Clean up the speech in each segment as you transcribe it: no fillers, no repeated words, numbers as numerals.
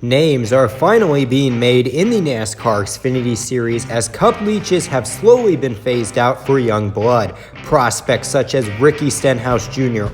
Names are finally being made in the NASCAR XFINITY Series as Cup leeches have slowly been phased out for young blood. Prospects such as Ricky Stenhouse Jr.,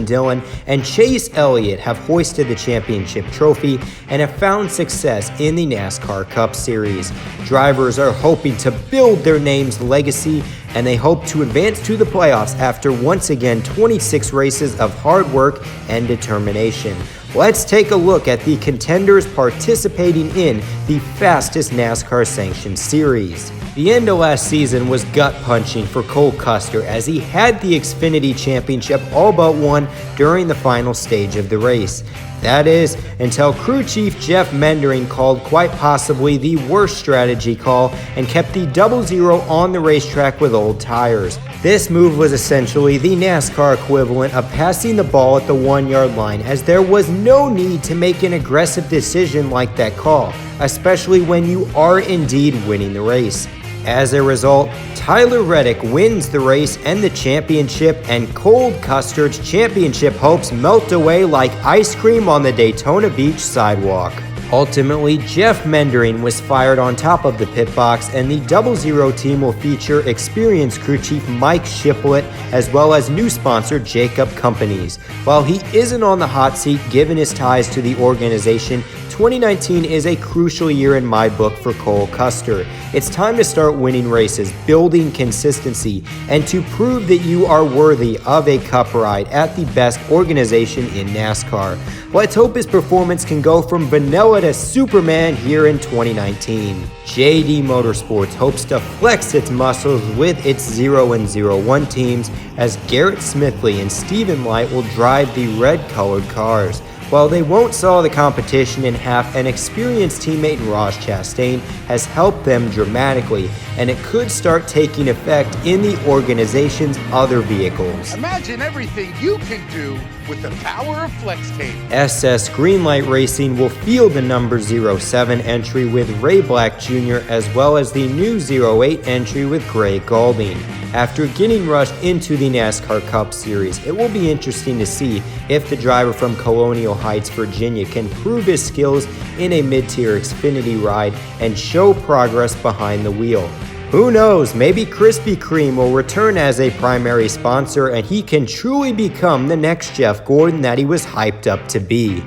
Dillon, and Chase Elliott have hoisted the championship trophy and have found success in the NASCAR Cup Series. Drivers are hoping to build their name's legacy, and they hope to advance to the playoffs after once again 26 races of hard work and determination. Let's take a look at the contenders participating in the fastest NASCAR sanctioned series. The end of last season was gut-punching for Cole Custer as he had the Xfinity Championship all but won during the final stage of the race. That is, until crew chief Jeff Mendering called quite possibly the worst strategy call and kept the 0-0 on the racetrack with old tires. This move was essentially the NASCAR equivalent of passing the ball at the 1-yard line, as there was no need to make an aggressive decision like that call, especially when you are indeed winning the race. As a result, Tyler Reddick wins the race and the championship, and Cole Custer's championship hopes melt away like ice cream on the Daytona Beach sidewalk. Ultimately, Jeff Mendering was fired on top of the pit box, and the 0-0 team will feature experienced crew chief Mike Shiplett as well as new sponsor Jacob Companies. While he isn't on the hot seat given his ties to the organization, 2019 is a crucial year in my book for Cole Custer. It's time to start winning races, building consistency, and to prove that you are worthy of a cup ride at the best organization in NASCAR. Let's hope his performance can go from vanilla to Superman here in 2019. JD Motorsports hopes to flex its muscles with its 0 and 0-1 teams as Garrett Smithley and Stephen Light will drive the red-colored cars. While they won't saw the competition in half, an experienced teammate in Ross Chastain has helped them dramatically, and it could start taking effect in the organization's other vehicles. Imagine everything you can do with the power of flex tape. SS Greenlight Racing will field the number 07 entry with Ray Black Jr. as well as the new 08 entry with Greg Galding. After getting rushed into the NASCAR Cup Series, it will be interesting to see if the driver from Colonial Heights, Virginia can prove his skills in a mid-tier Xfinity ride and show progress behind the wheel. Who knows, maybe Krispy Kreme will return as a primary sponsor and he can truly become the next Jeff Gordon that he was hyped up to be.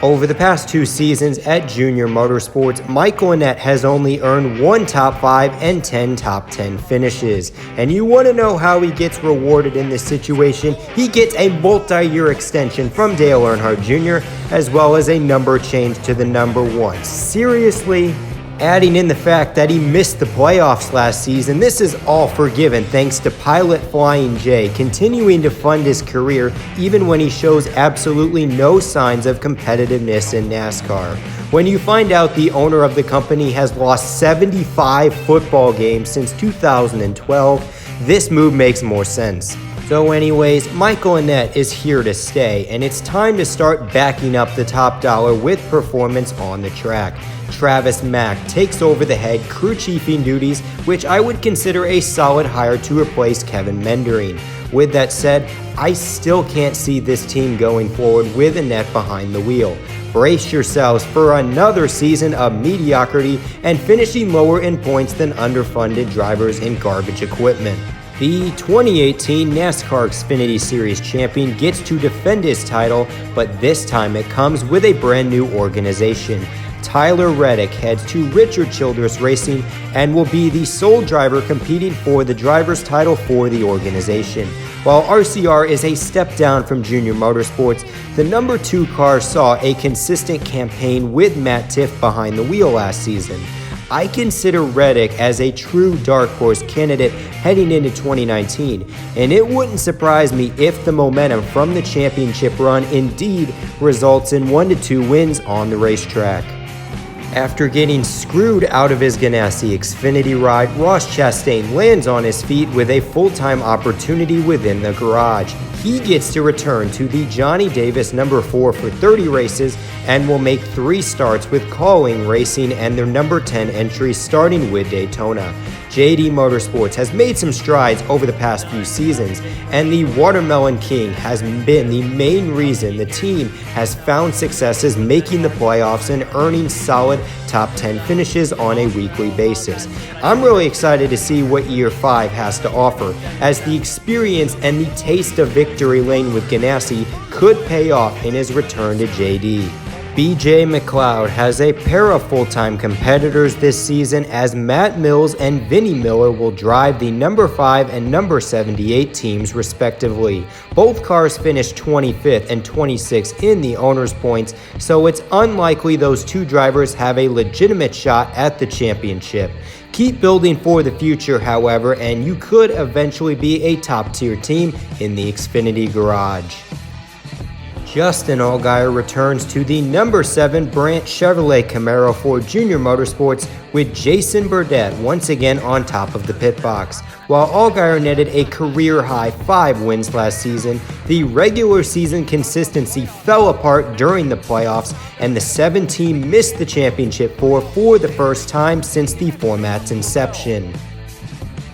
Over the past 2 seasons at Junior Motorsports, Michael Annett has only earned 1 top 5 and 10 top 10 finishes. And you want to know how he gets rewarded in this situation? He gets a multi-year extension from Dale Earnhardt Jr. as well as a number change to the number 1. Seriously? Adding in the fact that he missed the playoffs last season, this is all forgiven thanks to Pilot Flying J continuing to fund his career even when he shows absolutely no signs of competitiveness in NASCAR. When you find out the owner of the company has lost 75 football games since 2012, this move makes more sense. So anyways, Michael Annett is here to stay, and it's time to start backing up the top dollar with performance on the track. Travis Mack takes over the head crew chiefing duties, which I would consider a solid hire to replace Kevin Mendering. With that said, I still can't see this team going forward with Annett behind the wheel. Brace yourselves for another season of mediocrity and finishing lower in points than underfunded drivers in garbage equipment. The 2018 NASCAR XFINITY Series champion gets to defend his title, but this time it comes with a brand new organization. Tyler Reddick heads to Richard Childress Racing and will be the sole driver competing for the driver's title for the organization. While RCR is a step down from Junior Motorsports, the number 2 car saw a consistent campaign with Matt Tifft behind the wheel last season. I consider Reddick as a true dark horse candidate heading into 2019, and it wouldn't surprise me if the momentum from the championship run indeed results in 1 to 2 wins on the racetrack. After getting screwed out of his Ganassi Xfinity ride, Ross Chastain lands on his feet with a full-time opportunity within the garage. He gets to return to the Johnny Davis number 4 for 30 races and will make 3 starts with Calling Racing and their number 10 entry starting with Daytona. JD Motorsports has made some strides over the past few seasons, and the Watermelon King has been the main reason the team has found successes making the playoffs and earning solid top 10 finishes on a weekly basis. I'm really excited to see what Year 5 has to offer, as the experience and the taste of victory lane with Ganassi could pay off in his return to JD. BJ McLeod has a pair of full-time competitors this season, as Matt Mills and Vinnie Miller will drive the number 5 and number 78 teams respectively. Both cars finished 25th and 26th in the owner's points, so it's unlikely those two drivers have a legitimate shot at the championship. Keep building for the future, however, and you could eventually be a top-tier team in the Xfinity garage. Justin Allgaier returns to the number 7 Brandt Chevrolet Camaro for Junior Motorsports, with Jason Burdett once again on top of the pit box. While Allgaier netted a career-high 5 wins last season, the regular season consistency fell apart during the playoffs, and the 7 team missed the championship for the first time since the format's inception.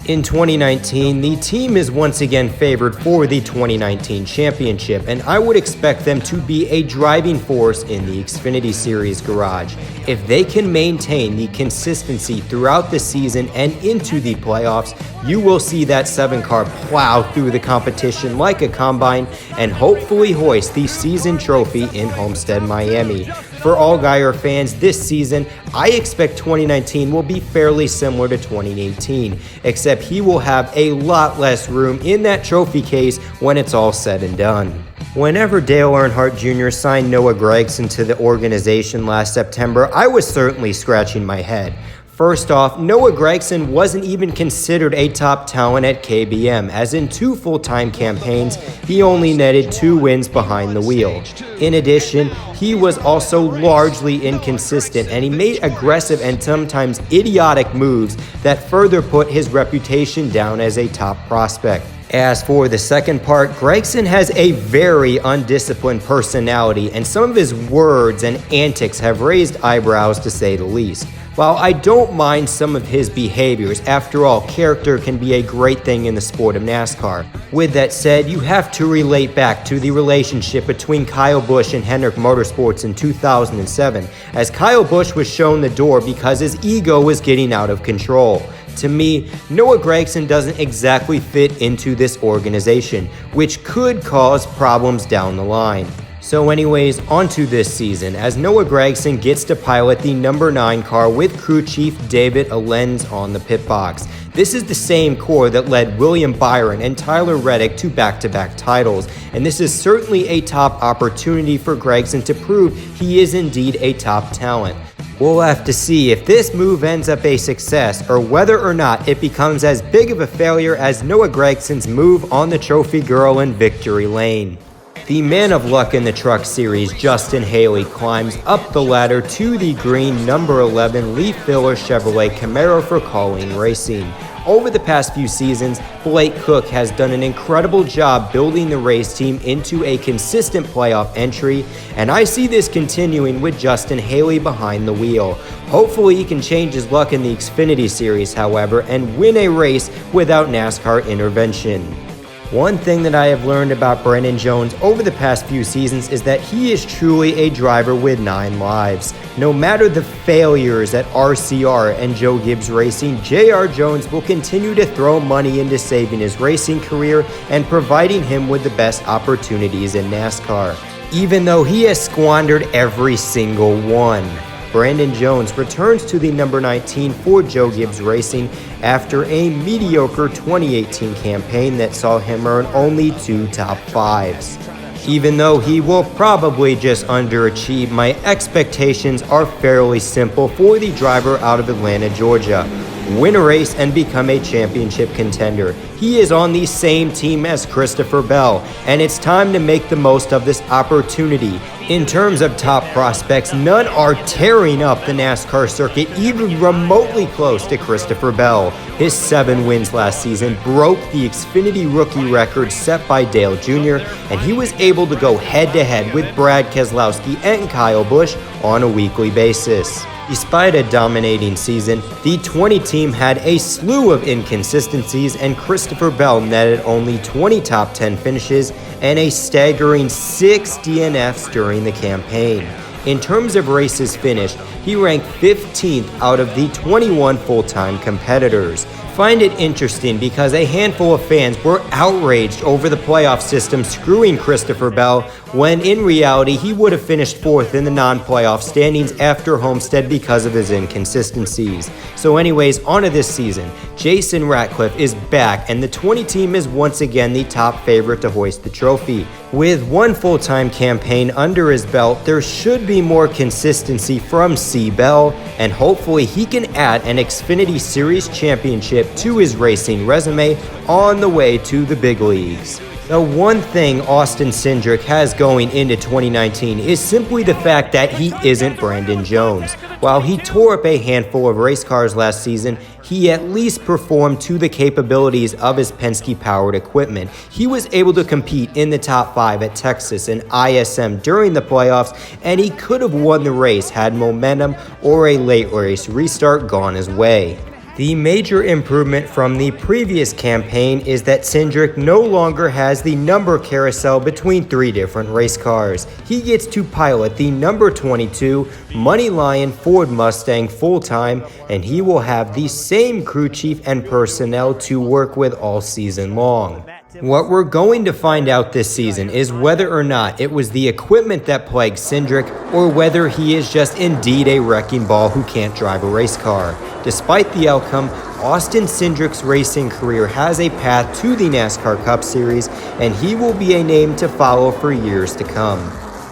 In 2019, the team is once again favored for the 2019 championship, and I would expect them to be a driving force in the Xfinity Series garage. If they can maintain the consistency throughout the season and into the playoffs, you will see that 7 car plow through the competition like a combine and hopefully hoist the season trophy in Homestead, Miami. For Allgaier fans this season, I expect 2019 will be fairly similar to 2018, except he will have a lot less room in that trophy case when it's all said and done. Whenever Dale Earnhardt Jr. signed Noah Gragson to the organization last September, I was certainly scratching my head. First off, Noah Gragson wasn't even considered a top talent at KBM, as in 2 full-time campaigns, he only netted 2 wins behind the wheel. In addition, he was also largely inconsistent, and he made aggressive and sometimes idiotic moves that further put his reputation down as a top prospect. As for the second part, Gragson has a very undisciplined personality, and some of his words and antics have raised eyebrows to say the least. While I don't mind some of his behaviors, after all, character can be a great thing in the sport of NASCAR. With that said, you have to relate back to the relationship between Kyle Busch and Hendrick Motorsports in 2007, as Kyle Busch was shown the door because his ego was getting out of control. To me, Noah Gragson doesn't exactly fit into this organization, which could cause problems down the line. So anyways, onto this season, as Noah Gragson gets to pilot the number 9 car with crew chief David Allens on the pit box. This is the same core that led William Byron and Tyler Reddick to back-to-back titles, and this is certainly a top opportunity for Gragson to prove he is indeed a top talent. We'll have to see if this move ends up a success, or whether or not it becomes as big of a failure as Noah Gragson's move on the Trophy Girl in Victory Lane. The man of luck in the Truck Series, Justin Haley, climbs up the ladder to the green number 11 Leaf Filler Chevrolet Camaro for Colleen Racing. Over the past few seasons, Blake Cook has done an incredible job building the race team into a consistent playoff entry, and I see this continuing with Justin Haley behind the wheel. Hopefully he can change his luck in the Xfinity Series, however, and win a race without NASCAR intervention. One thing that I have learned about Brandon Jones over the past few seasons is that he is truly a driver with 9 lives. No matter the failures at RCR and Joe Gibbs Racing, J.R. Jones will continue to throw money into saving his racing career and providing him with the best opportunities in NASCAR, even though he has squandered every single one. Brandon Jones returns to the number 19 for Joe Gibbs Racing after a mediocre 2018 campaign that saw him earn only 2 top 5s. Even though he will probably just underachieve, my expectations are fairly simple for the driver out of Atlanta, Georgia. Win a race and become a championship contender. he is on the same team as Christopher Bell, and it's time to make the most of this opportunity. In terms of top prospects, none are tearing up the NASCAR circuit even remotely close to Christopher Bell. His 7 wins last season broke the Xfinity rookie record set by Dale Jr., and he was able to go head-to-head with Brad Keselowski and Kyle Busch on a weekly basis. Despite a dominating season, the 20 team had a slew of inconsistencies, and Christopher Bell netted only 20 top 10 finishes and a staggering 6 DNFs during the campaign. In terms of races finished, he ranked 15th out of the 21 full-time competitors. Find it interesting because a handful of fans were outraged over the playoff system screwing Christopher Bell, when in reality he would have finished 4th in the non-playoff standings after Homestead because of his inconsistencies. So anyways, on to this season. Jason Ratcliffe is back, and the 20 team is once again the top favorite to hoist the trophy. With one full-time campaign under his belt, there should be more consistency from C. Bell, and hopefully he can add an Xfinity Series championship to his racing resume on the way to the big leagues. The one thing Austin Syndrich has going into 2019 is simply the fact that he isn't Brandon Jones. While he tore up a handful of race cars last season, he at least performed to the capabilities of his Penske-powered equipment. He was able to compete in the top 5 at Texas and ISM during the playoffs, and he could have won the race had momentum or a late race restart gone his way. The major improvement from the previous campaign is that Syndrich no longer has the number carousel between 3 different race cars. He gets to pilot the number 22 Money Lion Ford Mustang full-time, and he will have the same crew chief and personnel to work with all season long. What we're going to find out this season is whether or not it was the equipment that plagued Syndrich, or whether he is just indeed a wrecking ball who can't drive a race car. Despite the outcome, Austin Syndrich's racing career has a path to the NASCAR Cup Series, and he will be a name to follow for years to come.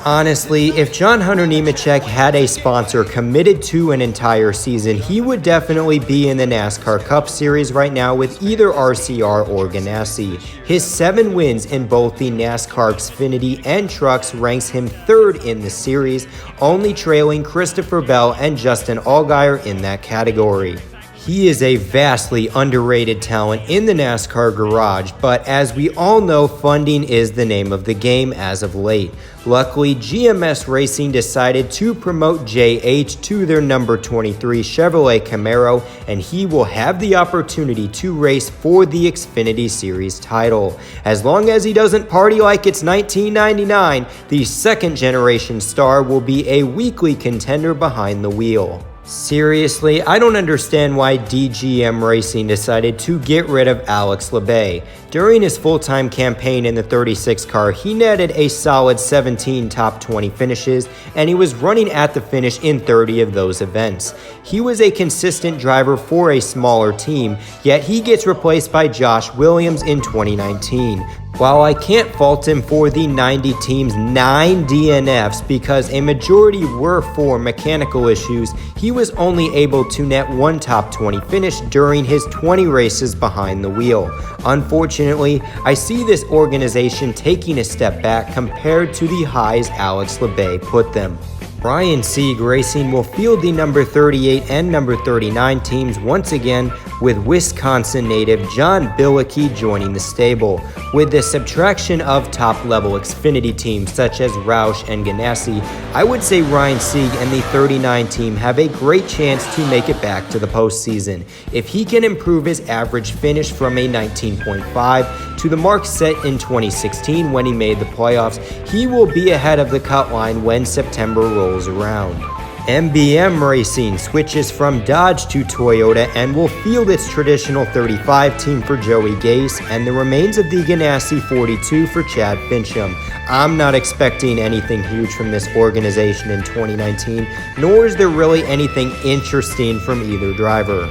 Honestly, if John Hunter Nemechek had a sponsor committed to an entire season, he would definitely be in the NASCAR Cup Series right now with either RCR or Ganassi. His 7 wins in both the NASCAR Xfinity and Trucks ranks him 3rd in the series, only trailing Christopher Bell and Justin Allgaier in that category. He is a vastly underrated talent in the NASCAR garage, but as we all know, funding is the name of the game as of late. Luckily, GMS Racing decided to promote JH to their number 23 Chevrolet Camaro, and he will have the opportunity to race for the Xfinity Series title. As long as he doesn't party like it's 1999, the second generation star will be a weekly contender behind the wheel. Seriously, I don't understand why DGM Racing decided to get rid of Alex Labbe. During his full-time campaign in the 36 car, he netted a solid 17 top 20 finishes, and he was running at the finish in 30 of those events. He was a consistent driver for a smaller team, yet he gets replaced by Josh Williams in 2019. While I can't fault him for the 90 team's 9 DNFs because a majority were for mechanical issues, he was only able to net 1 top 20 finish during his 20 races behind the wheel. Unfortunately, I see this organization taking a step back compared to the highs Alex Labbe put them. Ryan Sieg Racing will field the number 38 and number 39 teams once again, with Wisconsin native John Billicky joining the stable. With the subtraction of top-level Xfinity teams such as Roush and Ganassi, I would say Ryan Sieg and the 39 team have a great chance to make it back to the postseason. If he can improve his average finish from a 19.5 to the mark set in 2016 when he made the playoffs, he will be ahead of the cut line when September rolls around. MBM Racing switches from Dodge to Toyota and will field its traditional 35 team for Joey Gase and the remains of the Ganassi 42 for Chad Fincham. I'm not expecting anything huge from this organization in 2019, nor is there really anything interesting from either driver.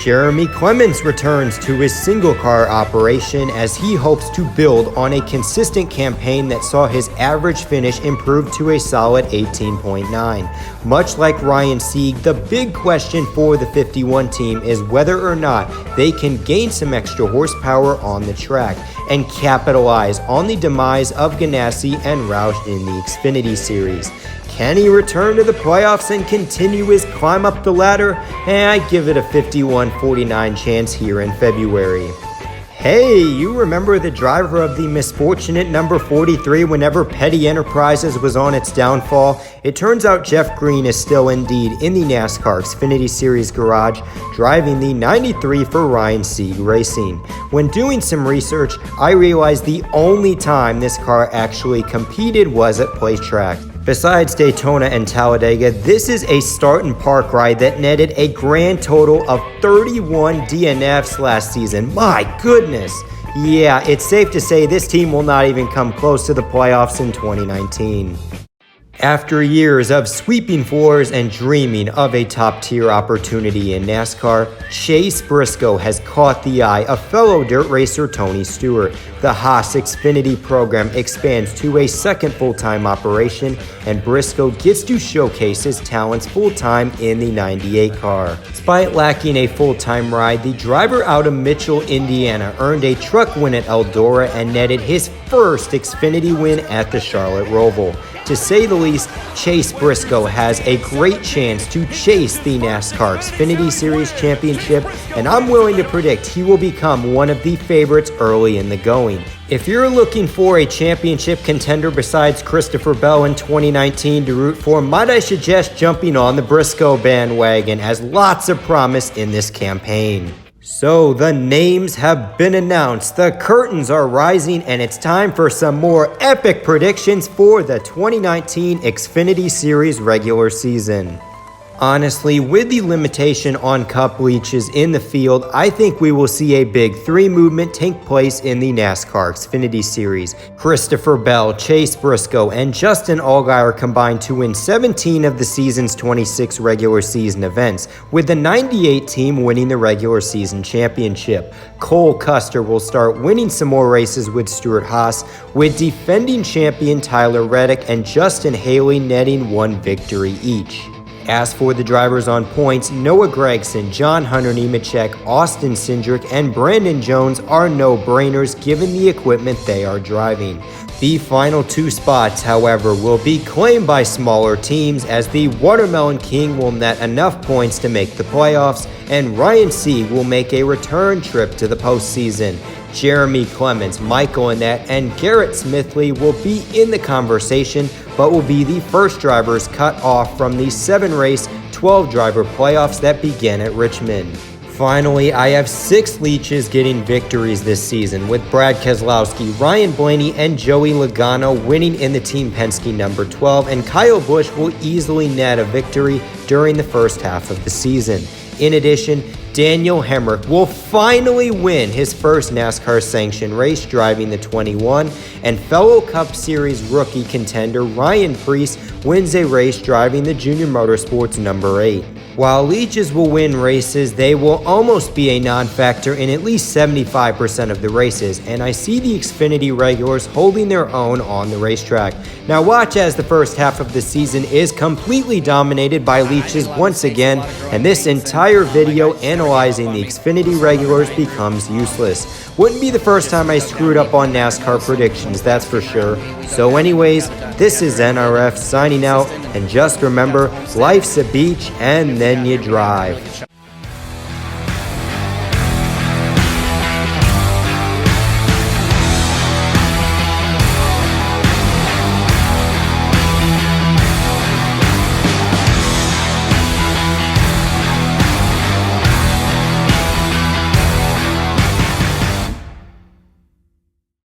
Jeremy Clements returns to his single car operation as he hopes to build on a consistent campaign that saw his average finish improve to a solid 18.9. Much like Ryan Sieg, the big question for the 51 team is whether or not they can gain some extra horsepower on the track and capitalize on the demise of Ganassi and Roush in the Xfinity Series. Can he return to the playoffs and continue his climb up the ladder? I give it a 51-49 chance here in February. Hey, you remember the driver of the misfortunate number 43 whenever Petty Enterprises was on its downfall? It turns out Jeff Green is still indeed in the NASCAR XFINITY Series garage, driving the 93 for Ryan Sieg Racing. When doing some research, I realized the only time this car actually competed was at place track. Besides Daytona and Talladega, this is a start and park ride that netted a grand total of 31 DNFs last season. My goodness! Yeah, it's safe to say this team will not even come close to the playoffs in 2019. After years of sweeping floors and dreaming of a top-tier opportunity in NASCAR, Chase Briscoe has caught the eye of fellow dirt racer Tony Stewart. The Haas Xfinity program expands to a second full-time operation, and Briscoe gets to showcase his talents full-time in the 98 car. Despite lacking a full-time ride, the driver out of Mitchell, Indiana earned a truck win at Eldora and netted his first Xfinity win at the Charlotte Roval. To say the least, Chase Briscoe has a great chance to chase the NASCAR XFINITY Series championship, and I'm willing to predict he will become one of the favorites early in the going. If you're looking for a championship contender besides Christopher Bell in 2019 to root for, might I suggest jumping on the Briscoe bandwagon, as lots of promise in this campaign. So the names have been announced, the curtains are rising, and it's time for some more epic predictions for the 2019 Xfinity Series regular season. Honestly, with the limitation on cup leeches in the field, I think we will see a big three movement take place in the NASCAR XFINITY Series. Christopher Bell, Chase Briscoe, and Justin Allgaier combined to win 17 of the season's 26 regular season events, with the 98 team winning the regular season championship. Cole Custer will start winning some more races with Stewart Haas, with defending champion Tyler Reddick and Justin Haley netting one victory each. As for the drivers on points, Noah Gragson, John Hunter Nemechek, Austin Syndrich, and Brandon Jones are no-brainers given the equipment they are driving. The final two spots, however, will be claimed by smaller teams, as the Watermelon King will net enough points to make the playoffs, and Ryan Sieg will make a return trip to the postseason. Jeremy Clements, Michael Annett, and Garrett Smithley will be in the conversation, but will be the first drivers cut off from the 7-race, 12-driver playoffs that began at Richmond. Finally, I have 6 leeches getting victories this season, with Brad Keselowski, Ryan Blaney, and Joey Logano winning in the Team Penske number 12, and Kyle Busch will easily net a victory during the first half of the season. In addition, Daniel Hemrick will finally win his first NASCAR sanctioned race driving the 21, and fellow Cup Series rookie contender Ryan Preece wins a race driving the Junior Motorsports number 8. While leeches will win races, they will almost be a non-factor in at least 75% of the races, and I see the Xfinity regulars holding their own on the racetrack. Now watch as the first half of the season is completely dominated by leeches once again, and this entire video analyzing the Xfinity regulars becomes useless. Wouldn't be the first time I screwed up on NASCAR predictions, that's for sure. So anyways, this is NRF signing out, and just remember, life's a beach and then you drive.